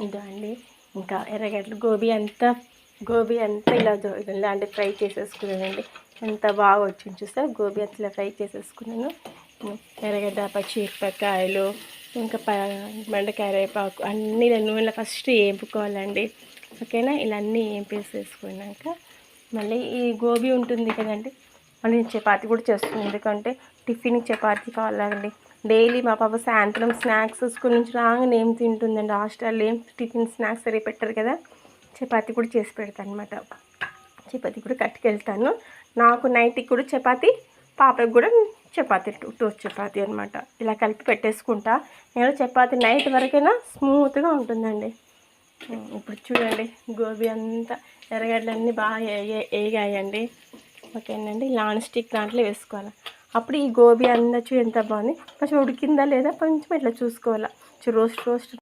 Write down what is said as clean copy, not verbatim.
ఇదో అండి. ఇంకా ఎర్రగడ్డలు గోబీ అంతా ఇలాంటి ఫ్రై చేసేసుకున్నానండి. ఎంత బాగా వచ్చింది చూస్తే గోబీ అంతా ఇలా ఫ్రై చేసేసుకున్నాను. ఎర్రగడ్డ, పచ్చిమిరపకాయలు, ఇంకా బెండకాయ, రేపాకు అన్నీ నూనెలో ఫస్ట్ వేపుకోవాలండి. ఓకేనా, ఇలా అన్నీ వేపేసేసుకున్నాక మళ్ళీ ఈ గోబీ ఉంటుంది కదండి, మళ్ళీ నేను చపాతీ కూడా చేస్తున్నాను. ఎందుకంటే టిఫిన్కి చపాతీ కావాలండి. డైలీ మా పాప సాయంత్రం స్నాక్స్ స్కూల్ నుంచి రాగానే ఏం తింటుందండి, హాస్టల్లో ఏం టిఫిన్ స్నాక్స్ సరిగ్గా పెట్టరు కదా, చపాతీ కూడా చేసి పెడతాను అనమాట. చపాతీ కూడా కట్టుకెళ్తాను. నాకు నైట్కి కూడా చపాతీ, పాపకి కూడా చపాతీ, టోస్ట్ చపాతీ అనమాట. ఇలా కలిపి పెట్టేసుకుంటా. నేను చపాతీ నైట్ వరకైనా స్మూత్గా ఉంటుందండి. ఇప్పుడు చూడండి గోబీ అంతా ఎర్రగడ్డలన్నీ బాగా వేగాయండి. ఓకేనండి, నాన్ స్టిక్ దాంట్లో వేసుకోవాలి. అప్పుడు ఈ గోబీ అంతా ఎంత బాగుంది, కొంచెం ఉడికిందా లేదా కొంచెం ఇట్లా చూసుకోవాలి. రోస్ట్